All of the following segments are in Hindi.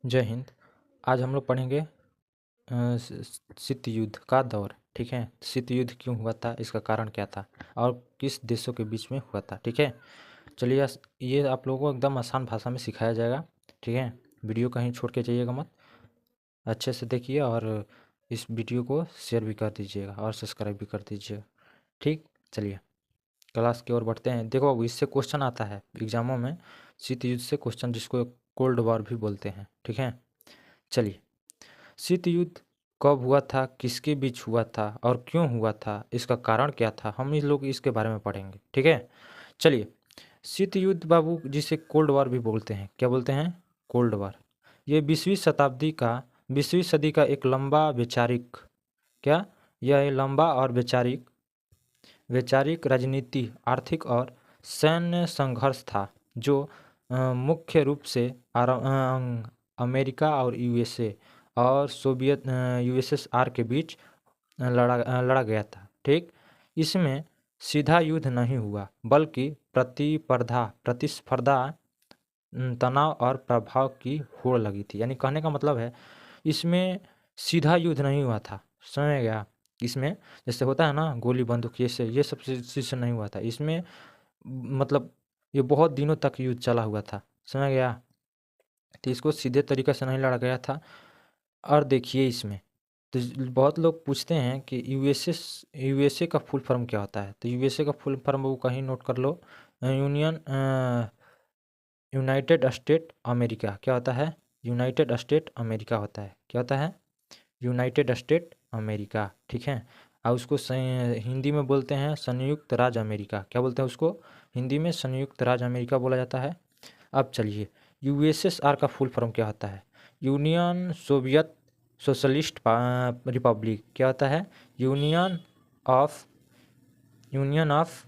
जय हिंद। आज हम लोग पढ़ेंगे शीत युद्ध का दौर। ठीक है, शीत युद्ध क्यों हुआ था, इसका कारण क्या था और किस देशों के बीच में हुआ था। ठीक है, चलिए ये आप लोगों को एकदम आसान भाषा में सिखाया जाएगा। ठीक है, वीडियो कहीं छोड़ के जाइएगा मत, अच्छे से देखिए और इस वीडियो को शेयर भी कर दीजिएगा और सब्सक्राइब भी कर दीजिएगा। ठीक, चलिए क्लास की ओर बढ़ते हैं। देखो अब इससे क्वेश्चन आता है एग्जामों में, शीत युद्ध से क्वेश्चन, जिसको कोल्ड वॉर भी बोलते हैं। ठीक है, चलिए शीत युद्ध कब हुआ था, किसके बीच हुआ था और क्यों हुआ था, इसका कारण क्या था, हम इस लोग इसके बारे में पढ़ेंगे। ठीक है, चलिए शीत युद्ध बाबू जिसे कोल्ड वॉर भी बोलते हैं, क्या बोलते हैं, कोल्ड वॉर। ये 20वीं सदी का एक लंबा वैचारिक, क्या, यह एक लंबा और वैचारिक राजनीति, आर्थिक और सैन्य संघर्ष था जो मुख्य रूप से अमेरिका और यूएसए और सोवियत यूएसएसआर के बीच लड़ा गया था। ठीक, इसमें सीधा युद्ध नहीं हुआ बल्कि प्रतिस्पर्धा, तनाव और प्रभाव की होड़ लगी थी। यानी कहने का मतलब है इसमें सीधा युद्ध नहीं हुआ था, समझ गया। इसमें जैसे होता है ना गोली बंदूक, ये सब चीज़ से नहीं हुआ था इसमें, मतलब ये बहुत दिनों तक युद्ध चला हुआ था, समझ गया। तो इसको सीधे तरीके से नहीं लड़ा गया था। और देखिए इसमें तो बहुत लोग पूछते हैं कि यूएसए का फुल फॉर्म क्या होता है। तो यूएसए का फुल फॉर्म वो कहीं नोट कर लो, यूनियन यूनाइटेड स्टेट अमेरिका। क्या होता है, यूनाइटेड स्टेट अमेरिका होता है। क्या होता है, यूनाइटेड स्टेट अमेरिका। ठीक है, और उसको हिंदी में बोलते हैं संयुक्त राज्य अमेरिका। क्या बोलते हैं उसको, हिंदी में संयुक्त राज्य अमेरिका बोला जाता है। अब चलिए यूएसएसआर का फुल फॉर्म क्या होता है, यूनियन सोवियत सोशलिस्ट रिपब्लिक। क्या होता है, union of union of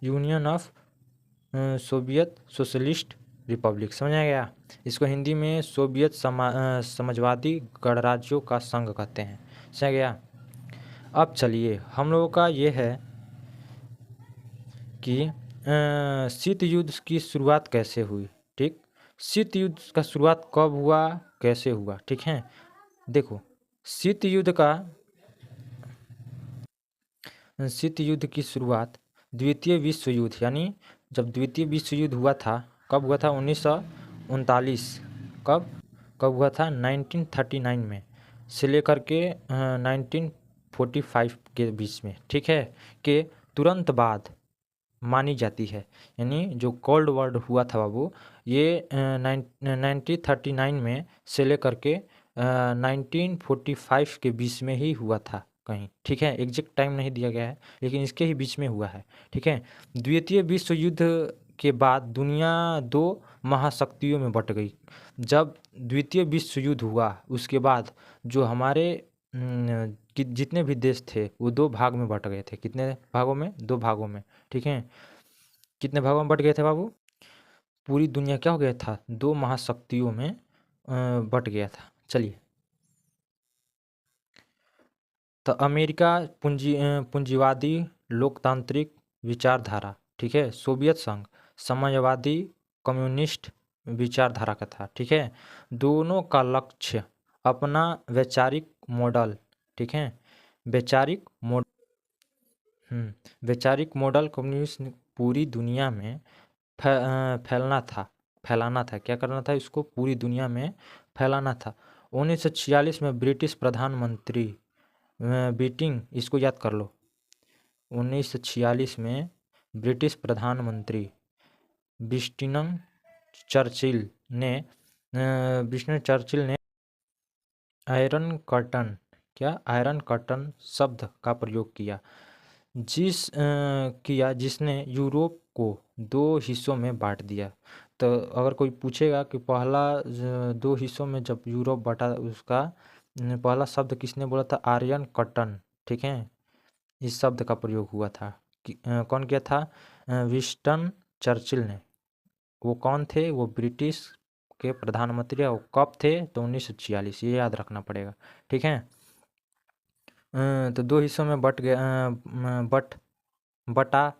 union of Soviet socialist Republic, समझ आ गया। इसको हिंदी में सोवियत समाजवादी गणराज्यों का संघ कहते हैं, समझ गया। अब चलिए हम लोगों का ये है कि शीत युद्ध की शुरुआत कैसे हुई। ठीक, शीत युद्ध का शुरुआत कब हुआ, कैसे हुआ। ठीक है, देखो शीत युद्ध की शुरुआत द्वितीय विश्व युद्ध, यानी जब द्वितीय विश्व युद्ध हुआ था, कब हुआ था, 1939। कब कब हुआ था, 1939 में से लेकर के 1945 के बीच में। ठीक है, के तुरंत बाद मानी जाती है। यानी जो कोल्ड वॉर हुआ था बाबू, ये 1939 में से लेकर के 1945 के बीच में ही हुआ था कहीं। ठीक है, एग्जैक्ट टाइम नहीं दिया गया है लेकिन इसके ही बीच में हुआ है। ठीक है, द्वितीय विश्व युद्ध के बाद दुनिया दो महाशक्तियों में बट गई। जब द्वितीय विश्व युद्ध हुआ उसके बाद जो हमारे कि जितने भी देश थे वो दो भाग में बट गए थे। कितने भागों में, दो भागों में। ठीक है, कितने भागों में बट गए थे बाबू, पूरी दुनिया क्या हो गया था, दो महाशक्तियों में बट गया था। चलिए, तो अमेरिका पूंजीवादी लोकतांत्रिक विचारधारा, ठीक है, सोवियत संघ समाजवादी कम्युनिस्ट विचारधारा का था। ठीक है, दोनों का लक्ष्य अपना वैचारिक मॉडल, ठीक है, वैचारिक मॉडल वैचारिक मॉडल कम्युनिस्ट पूरी दुनिया में फैलाना था। क्या करना था, इसको पूरी दुनिया में फैलाना था। 1946 में ब्रिटिश प्रधानमंत्री बीटिंग, इसको याद कर लो, 1946 में ब्रिटिश प्रधानमंत्री विंस्टन चर्चिल ने आयरन कर्टन, क्या, आयरन कर्टन शब्द का प्रयोग किया, जिसने यूरोप को दो हिस्सों में बांट दिया। तो अगर कोई पूछेगा कि पहला दो हिस्सों में जब यूरोप बटा, उसका पहला शब्द किसने बोला था, आयरन कर्टन। ठीक है, इस शब्द का प्रयोग हुआ था कौन किया था, विंस्टन चर्चिल ने। वो कौन थे, वो ब्रिटिश के प्रधानमंत्री, और कब थे, तो 1946, ये याद रखना पड़ेगा। ठीक है, तो दो हिस्सों में बट गया, बटा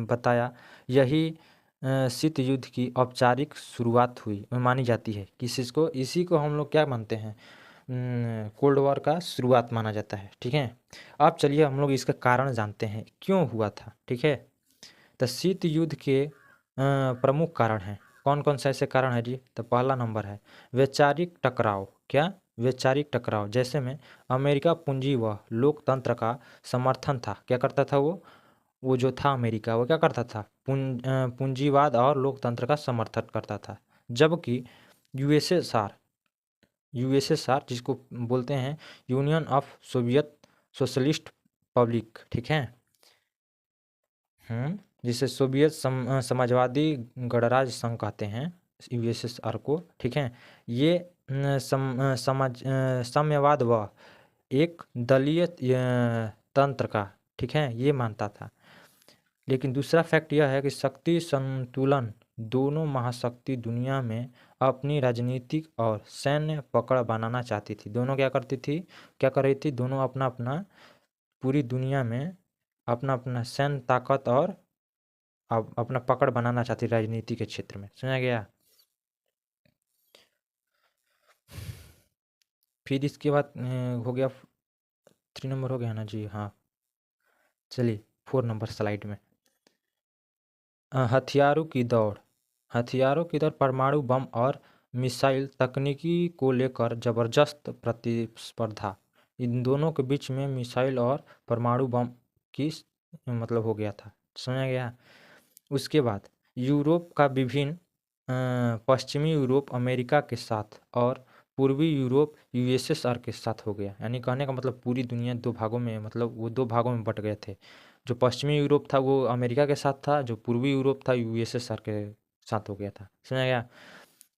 बताया। यही शीत युद्ध की औपचारिक शुरुआत हुई मानी जाती है? किसको, इसी को हम लोग क्या मानते हैं, कोल्ड वॉर का शुरुआत माना जाता है। ठीक है, अब चलिए हम लोग इसका कारण जानते हैं क्यों हुआ था। ठीक है, तो शीत युद्ध के प्रमुख कारण हैं, कौन कौन से ऐसे कारण है जी? तो पहला नंबर है वैचारिक टकराव। क्या? वैचारिक टकराव। जैसे में अमेरिका पूंजी व लोकतंत्र का समर्थन था। क्या करता था वो जो था अमेरिका, वो क्या करता था? पूंजीवाद और लोकतंत्र का समर्थन करता था। जबकि यूएसएसआर, यूएसएसआर जिसको बोलते हैं union of Soviet socialist public, ठीक है, जिसे सोवियत समाजवादी गणराज्य संघ कहते हैं यूएसएसआर को। ठीक है, ये साम्यवाद व एक दलीय तंत्र का, ठीक है, ये मानता था। लेकिन दूसरा फैक्ट यह है कि शक्ति संतुलन, दोनों महाशक्ति दुनिया में अपनी राजनीतिक और सैन्य पकड़ बनाना चाहती थी। दोनों क्या करती थी, क्या कर रही थी? दोनों अपना अपना पूरी दुनिया में अपना अपना सैन्य ताकत और अपना पकड़ बनाना चाहती राजनीति के क्षेत्र में। समझा गया? फिर इसके बाद हो गया 3 नंबर हो गया ना जी? हाँ, चलिए 4 नंबर स्लाइड में हथियारों की दौड़। हथियारों की दौड़ परमाणु बम और मिसाइल तकनीकी को लेकर जबरदस्त प्रतिस्पर्धा। इन दोनों के बीच में मिसाइल और परमाणु बम की मतलब हो गया था। समझा गया? उसके बाद यूरोप का विभिन्न पश्चिमी यूरोप अमेरिका के साथ और पूर्वी यूरोप यूएसएसआर के साथ हो गया। यानी कहने का मतलब पूरी दुनिया दो भागों में, मतलब वो दो भागों में बट गए थे। जो पश्चिमी यूरोप था वो अमेरिका के साथ था, जो पूर्वी यूरोप था यूएसएसआर के साथ हो गया था। समझा गया?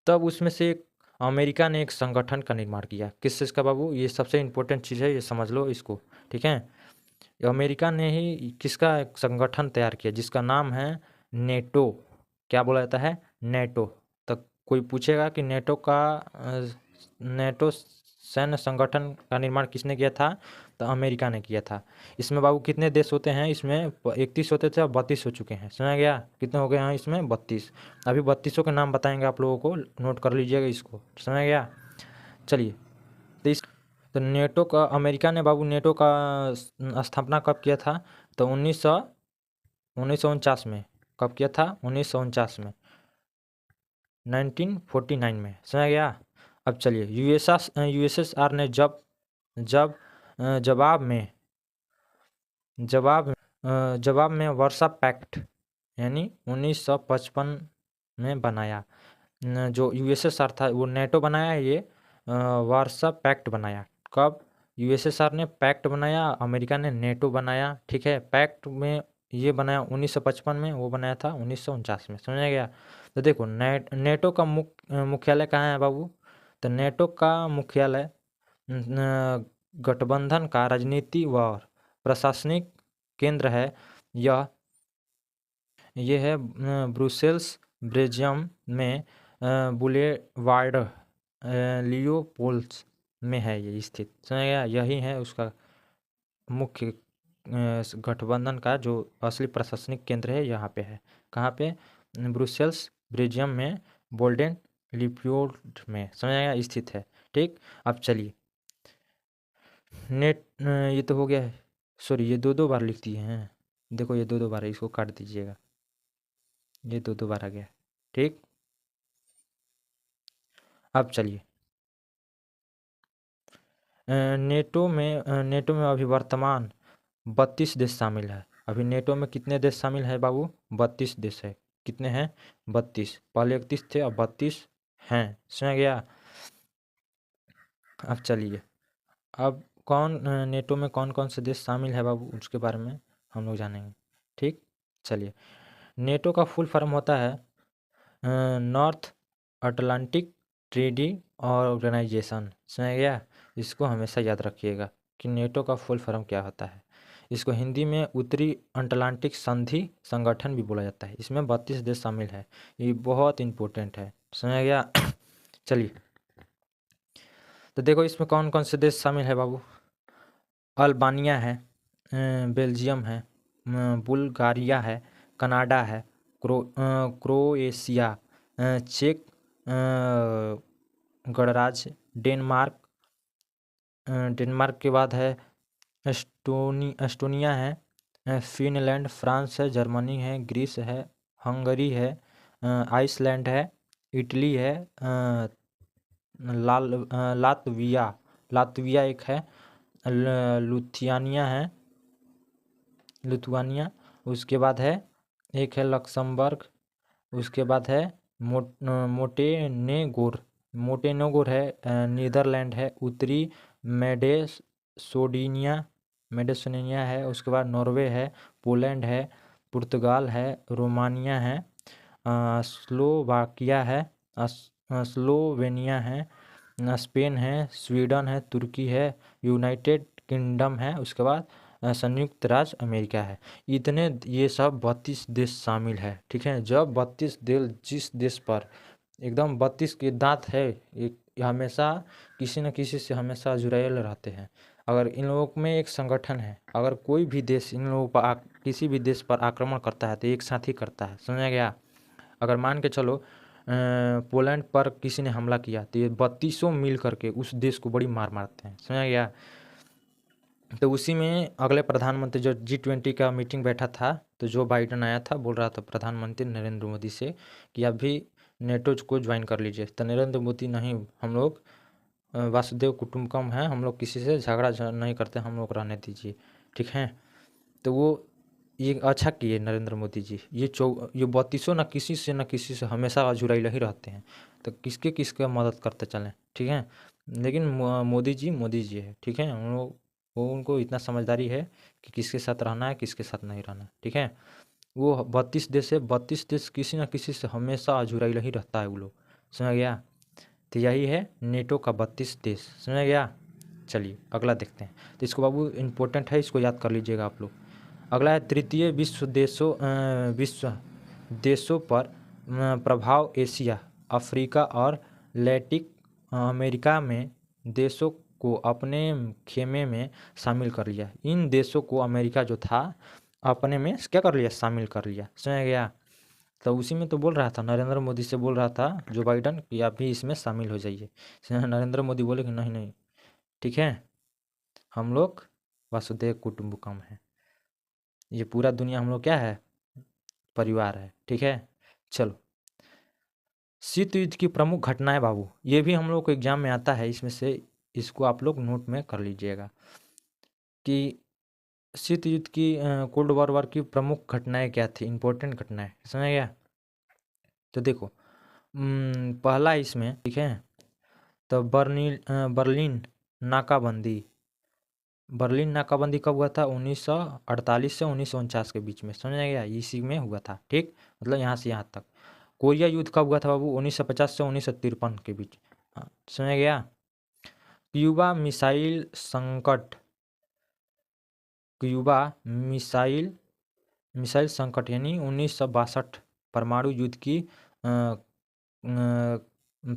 तब उसमें से एक अमेरिका ने एक संगठन का निर्माण किया। किस चीज़ का बाबू? ये सबसे इम्पोर्टेंट चीज़ है, ये समझ लो इसको। ठीक है, अमेरिका ने ही किसका एक संगठन तैयार किया जिसका नाम है नेटो। क्या बोला जाता है? नेटो। तो कोई पूछेगा कि नेटो सैन्य संगठन का निर्माण किसने किया था? तो अमेरिका ने किया था। इसमें बाबू कितने देश होते हैं? इसमें 31 होते थे, अब 32 हो चुके हैं। समझा गया? कितने हो गए हैं इसमें? 32। अभी 32 के नाम बताएंगे आप लोगों को, नोट कर लीजिएगा इसको। समझ गया? चलिए, तो इस तो नेटो का, अमेरिका ने बाबू नेटो का स्थापना कब किया था? तो 1949 में। कब किया था? 1949 में, 1949 में। समझ गया? अब चलिए यूएसएसआर ने जब जब जवाब में जवाब में वर्सा पैक्ट यानी 1955 में बनाया। जो यूएसएसआर था वो नेटो बनाया, ये वार्सा पैक्ट बनाया। कब? यूएसएसआर ने पैक्ट बनाया, अमेरिका ने नेटो बनाया। ठीक है, पैक्ट में ये बनाया 1955 में, वो बनाया था 1949 में। समझा गया? तो देखो नेटो का मुख्यालय कहाँ है बाबू? तो नेटो का मुख्यालय गठबंधन का राजनीति व प्रशासनिक केंद्र है। ये है ब्रुसेल्स, बेल्जियम में बुलेवार्ड लियोपोल्स में है ये स्थित। समझ गया? यही है उसका मुख्य गठबंधन का जो असली प्रशासनिक केंद्र है, यहाँ पे है। कहाँ पे? ब्रुसेल्स, बेल्जियम में बोल्डेन लियोपोल्ड में। समझ गया? स्थित है। ठीक, अब चलिए ये तो हो गया है। सॉरी, ये दो दो बार लिख दिए हैं। देखो ये दो दो बार है, इसको काट दीजिएगा। ये दो दो बार आ गया। ठीक, अब चलिए नेटो में अभी वर्तमान 32 देश शामिल है। अभी नेटो में कितने देश शामिल है बाबू? 32 देश है। कितने हैं? 32। पहले 31 थे, अब 32 हैं। समझ गया? अब चलिए, अब नेटो में कौन कौन से देश शामिल है बाबू, उसके बारे में हम लोग जानेंगे। ठीक, चलिए, नेटो का फुल फॉर्म होता है नॉर्थ अटलांटिक ट्रेडी ऑर्गेनाइजेशन। समझ गया? इसको हमेशा याद रखिएगा कि नेटो का फुल फॉर्म क्या होता है। इसको हिंदी में उत्तरी अटलांटिक संधि संगठन भी बोला जाता है। इसमें 32 देश शामिल है, ये बहुत इम्पोर्टेंट है। समझ गया? चलिए, तो देखो इसमें कौन कौन से देश शामिल है बाबू? अल्बानिया है, बेल्जियम है, बुल्गारिया है, कनाडा है, क्रोएशिया, चेक गणराज्य, डेनमार्क के बाद है एस्टोनिया है, फिनलैंड, फ्रांस है, जर्मनी है, ग्रीस है, हंगरी है, आइसलैंड है, इटली है, लातविया एक है, लुथियानिया, उसके बाद है एक है लक्समबर्ग, उसके बाद है मोटेनेगोर है, नीदरलैंड है, उत्तरी मेडेसोनिया है, उसके बाद नॉर्वे है, पोलैंड है, पुर्तगाल है, रोमानिया है, स्लोवाकिया है, स्लोवेनिया है, स्पेन है, स्वीडन है, तुर्की है, यूनाइटेड किंगडम है, उसके बाद संयुक्त राज्य अमेरिका है। इतने ये सब 32 देश शामिल है। ठीक है, जब 32 देश, जिस देश पर एकदम 32 के दांत है, एक हमेशा किसी न किसी से हमेशा जुड़ायल रहते हैं। अगर इन लोगों में एक संगठन है, अगर कोई भी देश इन लोगों पर किसी भी देश पर आक्रमण करता है तो एक साथ ही करता है, समझा गया। अगर मान के चलो पोलैंड पर किसी ने हमला किया तो ये 32 मिल करके उस देश को बड़ी मार मारते हैं, समझा गया। तो उसी में अगले प्रधानमंत्री जो G20 का मीटिंग बैठा था, तो जो बाइडन आया था, बोल रहा था प्रधानमंत्री नरेंद्र मोदी से कि आप भी नेटो को ज्वाइन कर लीजिए। तो नरेंद्र मोदी, नहीं, हम लोग वासुदेव कुटुंबकम हैं, हम लोग किसी से झगड़ा नहीं करते, हम लोग रहने दीजिए। ठीक है, तो वो ये अच्छा किए नरेंद्र मोदी जी। ये 32 न किसी से हमेशा जुड़ाई ही रहते हैं, तो किसके मदद करते चलें। ठीक है, लेकिन मोदी जी है। ठीक है, हम लोग उनको इतना समझदारी है कि किसके साथ रहना है, किसके साथ नहीं रहना। ठीक है, वो 32 देश है, 32 देश किसी न किसी से हमेशा जुड़ाई ही रहता है वो लोग, समझ गया। तो यही है नेटो का 32 देश, समझ गया। चलिए अगला देखते हैं। तो इसको बाबू इम्पोर्टेंट है, इसको याद कर लीजिएगा आप लोग। अगला है तृतीय विश्व देशों पर प्रभाव। एशिया, अफ्रीका और लैटिन अमेरिका में देशों को अपने खेमे में शामिल कर लिया। इन देशों को अमेरिका जो था अपने में क्या कर लिया, शामिल कर लिया, समझ गया। तो उसी में तो बोल रहा था, नरेंद्र मोदी से बोल रहा था जो बाइडन कि आप भी इसमें शामिल हो जाइए। नरेंद्र मोदी बोले कि नहीं नहीं, ठीक है, हम लोग वसुधैव कुटुंबकम है, ये पूरा दुनिया हम लोग क्या है, परिवार है। ठीक है, चलो शीत युद्ध की प्रमुख घटनाएं बाबू, ये भी हम लोग को एग्जाम में आता है, इसमें से इसको आप लोग नोट में कर लीजिएगा कि शीत युद्ध की कोल्ड वॉर की प्रमुख घटनाएं क्या थी, इंपॉर्टेंट घटनाएं, समझ गया। तो देखो पहला इसमें, ठीक है, तो बर्लिन नाकाबंदी। बर्लिन नाकाबंदी कब हुआ था, 1948 से 1949 के बीच में, समझ गया, इसी में हुआ था। ठीक, मतलब यहाँ से यहाँ तक। कोरिया युद्ध कब हुआ था बाबू, 1950 से 1953 के बीच, समझ गया। क्यूबा मिसाइल संकट, क्यूबा मिसाइल संकट यानी 1962 परमाणु युद्ध की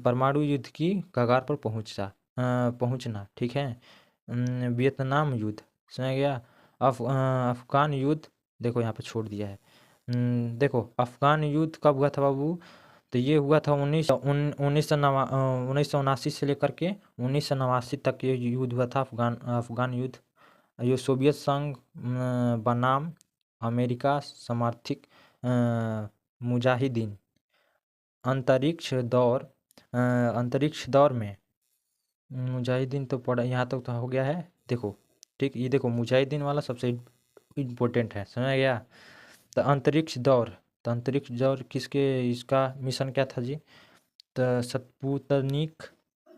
परमाणु युद्ध की कगार पर पहुंचना। ठीक है, वियतनाम युद्ध, समझ गया। अफगान युद्ध, देखो यहाँ पे छोड़ दिया है। देखो अफगान युद्ध कब हुआ था बाबू, तो ये हुआ था 1979 से लेकर के 1989 तक ये युद्ध हुआ था, अफगान युद्ध। ये सोवियत संघ बनाम अमेरिका समर्थित मुजाहिदीन अंतरिक्ष दौर में, मुजाहिदीन तो पढ़ा, यहाँ तक तो हो गया है। देखो ठीक, ये देखो मुजाहिदीन वाला सबसे इम्पोर्टेंट है, समझ गया। तो अंतरिक्ष दौर किसके, इसका मिशन क्या था जी, तो स्पुतनिक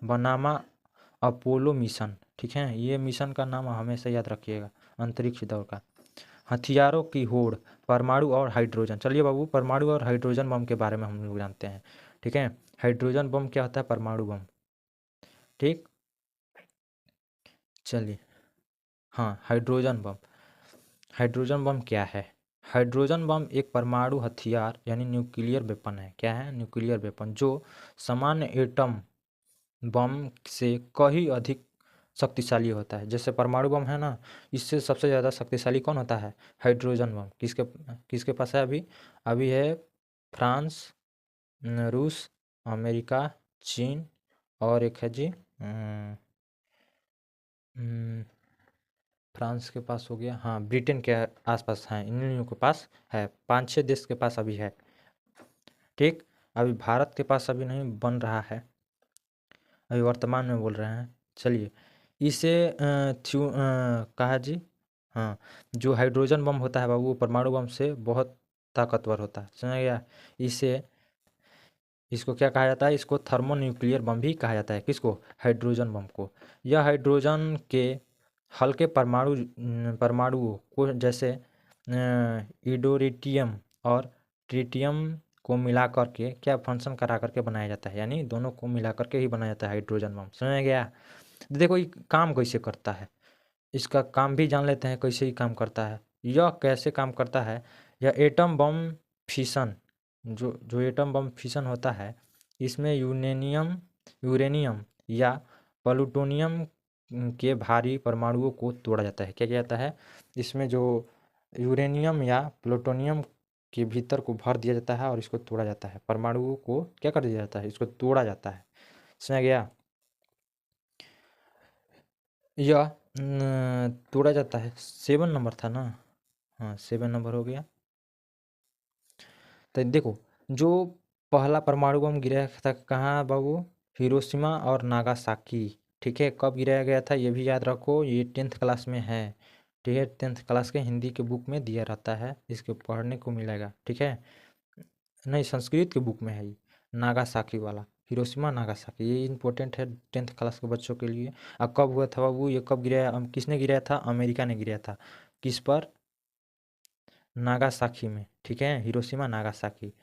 बनाम अपोलो मिशन। ठीक है, ये मिशन का नाम हमेशा याद रखिएगा, अंतरिक्ष दौर का। हथियारों की होड़, परमाणु और हाइड्रोजन। चलिए बाबू, परमाणु और हाइड्रोजन बम के बारे में हम लोग जानते हैं। ठीक है, हाइड्रोजन बम क्या होता है, परमाणु बम। ठीक, चलिए, हाँ, हाइड्रोजन बम क्या है। हाइड्रोजन बम एक परमाणु हथियार यानी न्यूक्लियर वेपन है। क्या है, न्यूक्लियर वेपन, जो सामान्य एटम बम से कहीं अधिक शक्तिशाली होता है। जैसे परमाणु बम है ना, इससे सबसे ज़्यादा शक्तिशाली कौन होता है, हाइड्रोजन बम। किसके पास है अभी है फ्रांस, रूस, अमेरिका, चीन और एक है जी फ्रांस के पास हो गया, हाँ ब्रिटेन के आसपास हैं, इन लोगों के पास है, 5-6 देश के पास अभी है। ठीक, अभी भारत के पास अभी नहीं बन रहा है, अभी वर्तमान में बोल रहे हैं। चलिए इसे कहा जी, हाँ जो हाइड्रोजन बम होता है बाबू वो परमाणु बम से बहुत ताकतवर होता है, समझ गया। इसे इसको क्या कहा जाता है, इसको थर्मोन्यूक्लियर बम भी कहा जाता है। किसको, हाइड्रोजन बम को। यह हाइड्रोजन के हल्के परमाणुओं को जैसे इडोरिटियम और ट्रिटियम को मिला करके क्या फंक्शन करा करके बनाया जाता है, यानी दोनों को मिला करके ही बनाया जाता है हाइड्रोजन बम, समझ गया। देखो ये काम कैसे करता है, इसका काम भी जान लेते हैं कैसे ही काम करता है। यह कैसे काम करता है, यह एटम बम फिशन, जो जो एटम बम फिशन होता है इसमें यूरेनियम या प्लूटोनियम के भारी परमाणुओं को तोड़ा जाता है। क्या किया जाता है, इसमें जो यूरेनियम या प्लूटोनियम के भीतर को भर दिया जाता है और इसको तोड़ा जाता है, परमाणुओं को क्या कर दिया जाता है, इसको तोड़ा जाता है, समझ गया। यह तोड़ा जाता है, 7 नंबर था ना, हाँ 7 नंबर हो गया। तो देखो जो पहला परमाणु बम गिराया था कहाँ बाबू, हिरोशिमा और नागासाकी। ठीक है, कब गिराया गया था ये भी याद रखो, ये 10th क्लास में है। ठीक है, 10th क्लास के हिंदी के बुक में दिया रहता है, इसके पढ़ने को मिलेगा। ठीक है, नहीं संस्कृत के बुक में है ये, नागासाकी वाला, हिरोशिमा नागासाकी, ये इंपॉर्टेंट है 10th क्लास के बच्चों के लिए। अब कब हुआ था बाबू, ये कब गिराया, किसने गिराया था, अमेरिका ने गिराया था। किस पर, नागासाकी में। ठीक है, हिरोशिमा नागासाकी।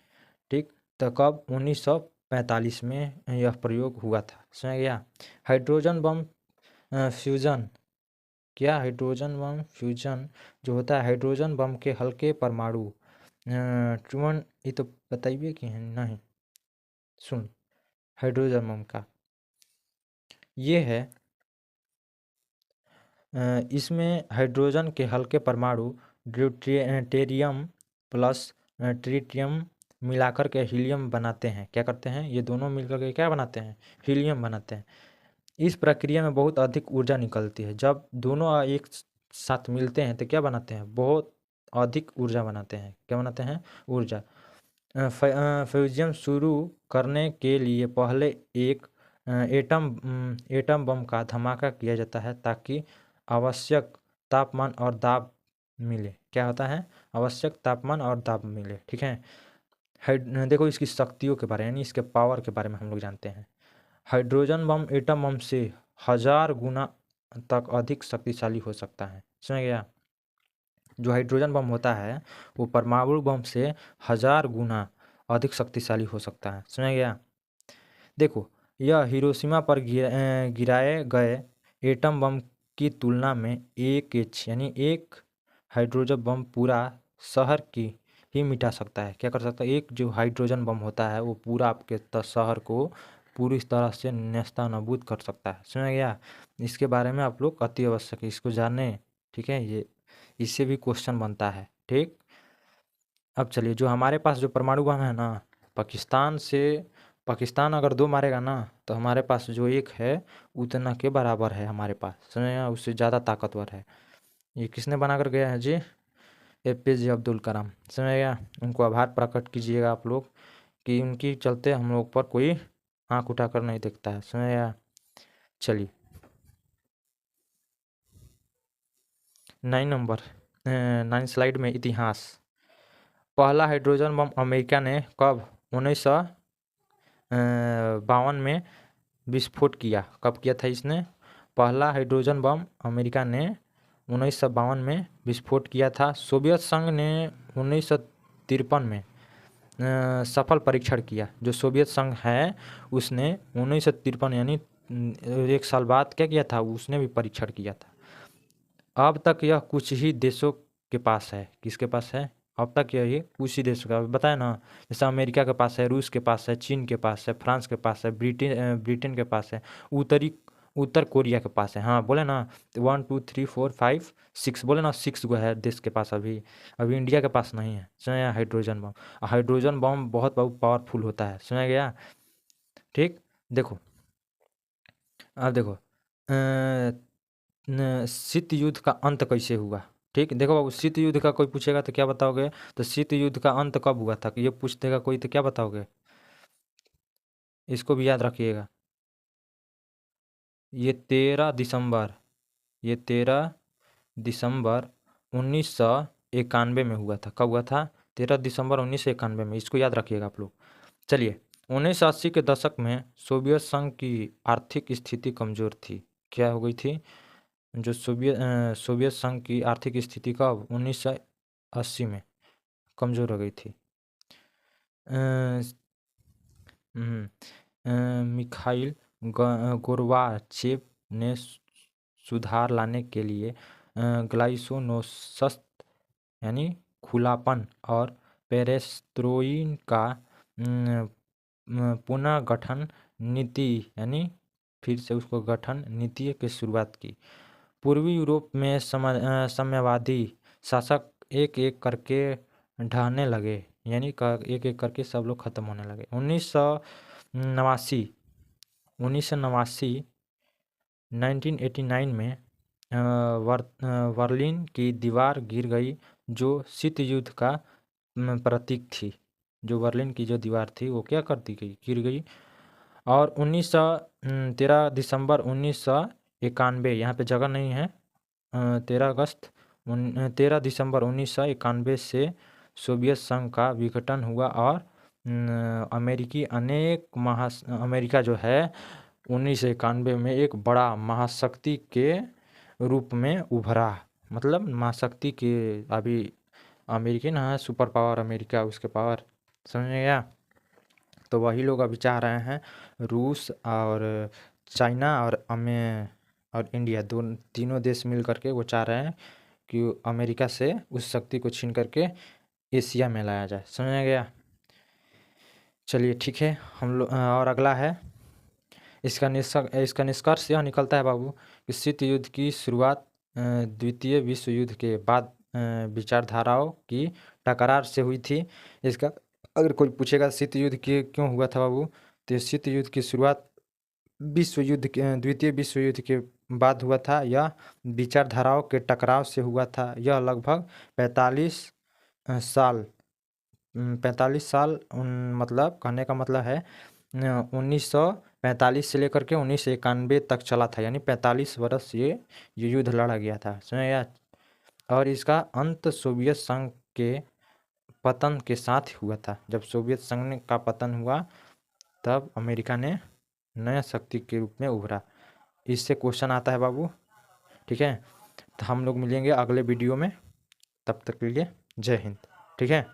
ठीक, तो कब, 1945 में यह प्रयोग हुआ था, समझ गया। हाइड्रोजन बम फ्यूजन, क्या हाइड्रोजन बम फ्यूजन जो होता है, हाइड्रोजन बम के हल्के परमाणु ट्रिमन, ये तो बताइए कि है नहीं, सुन हाइड्रोजन बम का ये है इसमें हाइड्रोजन के हल्के परमाणु ड्यूटेरियम प्लस ट्रिटियम मिलाकर के हीलियम बनाते हैं। क्या करते हैं, ये दोनों मिलकर के क्या बनाते हैं, हीलियम बनाते हैं। इस प्रक्रिया में बहुत अधिक ऊर्जा निकलती है, जब दोनों एक साथ मिलते हैं तो क्या बनाते हैं, बहुत अधिक ऊर्जा बनाते हैं। क्या बनाते हैं, ऊर्जा। फ्यूजन शुरू करने के लिए पहले एक एटम बम का धमाका किया जाता है ताकि आवश्यक तापमान और दाब मिले। क्या होता है, आवश्यक तापमान और दाब मिले। ठीक है, देखो इसकी शक्तियों के बारे में, यानी इसके पावर के बारे में हम लोग जानते हैं। हाइड्रोजन बम एटम बम से 1000 गुना तक अधिक शक्तिशाली हो सकता है, समझ गया। जो हाइड्रोजन बम होता है वो परमाणु बम से 1000 गुना अधिक शक्तिशाली हो सकता है, समझ गया। देखो यह हिरोशिमा पर गिराए गए एटम बम की तुलना में 1H यानी एक हाइड्रोजन बम पूरा शहर की ही मिटा सकता है। क्या कर सकता है, एक जो हाइड्रोजन बम होता है वो पूरा आपके शहर को पूरी तरह से नेस्तनाबूद कर सकता है, समझ गया। इसके बारे में आप लोग अति आवश्यक इसको जाने। ठीक है, ये इससे भी क्वेश्चन बनता है। ठीक, अब चलिए जो हमारे पास जो परमाणु बम है ना, पाकिस्तान अगर 2 मारेगा ना तो हमारे पास जो एक है उतना के बराबर है हमारे पास, समझे, उससे ज़्यादा ताकतवर है। ये किसने बना कर गया है जी, APJ अब्दुल कलाम, समझ गया। उनको आभार प्रकट कीजिएगा आप लोग कि उनकी चलते हम लोग पर कोई आँख उठाकर नहीं देखता है, समझ गया। चलिए 9 नंबर 9 स्लाइड में इतिहास। पहला हाइड्रोजन बम अमेरिका ने कब, 1952 में विस्फोट किया। कब किया था इसने, पहला हाइड्रोजन बम अमेरिका ने 1952 में विस्फोट किया था। सोवियत संघ ने 1953 में सफल परीक्षण किया। जो सोवियत संघ है उसने 1953 यानी 1 साल बाद क्या किया था, उसने भी परीक्षण किया था। अब तक यह कुछ ही देशों के पास है, किसके पास है, अब तक यही कुछ ही देशों का बताया ना, जैसे अमेरिका के पास है, रूस के पास है, चीन के पास है, फ्रांस के पास है, ब्रिटेन के पास है, उत्तरी उत्तर कोरिया के पास है। हाँ बोले ना, 1 2 3 4 5 6 बोले ना, 6 गो है देश के पास अभी। अभी इंडिया के पास नहीं है, सुना गया हाइड्रोजन बम। हाइड्रोजन बम बहुत बहुत पावरफुल होता है, सुना गया। ठीक, देखो अब देखो शीत युद्ध का अंत कैसे हुआ। ठीक, देखो बाबू, शीत युद्ध का कोई पूछेगा तो क्या बताओगे, तो शीत युद्ध का अंत कब हुआ था, ये पूछ देगा कोई तो क्या बताओगे, इसको भी याद रखिएगा। ये 13 दिसंबर, ये 13 दिसंबर 1991 में हुआ था। कब हुआ था, 13 दिसंबर 1991 में, इसको याद रखिएगा आप लोग। चलिए, 1980 के दशक में सोवियत संघ की आर्थिक स्थिति कमजोर थी। क्या हो गई थी, जो सोवियत संघ की आर्थिक स्थिति कब, 1980 में कमजोर हो गई थी। अ, हम्म, मिखाइल गोर्बाचेव ने सुधार लाने के लिए ग्लाइसोनोसस यानी खुलापन और पेरेस्त्रोइन का पुनर्गठन नीति यानी फिर से उसको गठन नीति की शुरुआत की। पूर्वी यूरोप में साम्यवादी शासक एक एक करके ढहने लगे, यानी एक एक करके सब लोग खत्म होने लगे। 1989 1989 में बर्लिन की दीवार गिर गई, जो शीत युद्ध का प्रतीक थी। जो बर्लिन की जो दीवार थी वो क्या करती गई, गिर गई। और 13 दिसंबर 1991, यहाँ पे जगह नहीं है, 13 दिसंबर 1991 से सोवियत संघ का विघटन हुआ और अमेरिका जो है 1991 में एक बड़ा महाशक्ति के रूप में उभरा। मतलब महाशक्ति के, अभी अमेरिकी ना है सुपर पावर अमेरिका, उसके पावर समझ में गया। तो वही लोग अभी चाह रहे हैं, रूस और चाइना और इंडिया, दोनों तीनों देश मिल करके वो चाह रहे हैं कि अमेरिका से उस शक्ति को छीन करके एशिया में लाया जाए, समझ में गया। चलिए ठीक है, हम लोग और अगला है, इसका निष्कर्ष यह निकलता है बाबू कि शीत युद्ध की शुरुआत द्वितीय विश्व युद्ध के बाद विचारधाराओं की टकरार से हुई थी। इसका अगर कोई पूछेगा शीत युद्ध के क्यों हुआ था बाबू, तो शीत युद्ध की शुरुआत द्वितीय विश्व युद्ध के बाद हुआ था। यह विचारधाराओं के टकराव से हुआ था। यह लगभग 45 साल मतलब कहने का मतलब है 1945 से लेकर के 1991 तक चला था, यानी 45 वर्ष ये युद्ध लड़ा गया था, समझ गया। और इसका अंत सोवियत संघ के पतन के साथ हुआ था। जब सोवियत संघ का पतन हुआ तब अमेरिका ने नया शक्ति के रूप में उभरा। इससे क्वेश्चन आता है बाबू, ठीक है। तो हम लोग मिलेंगे अगले वीडियो में, तब तक के लिए जय हिंद, ठीक है।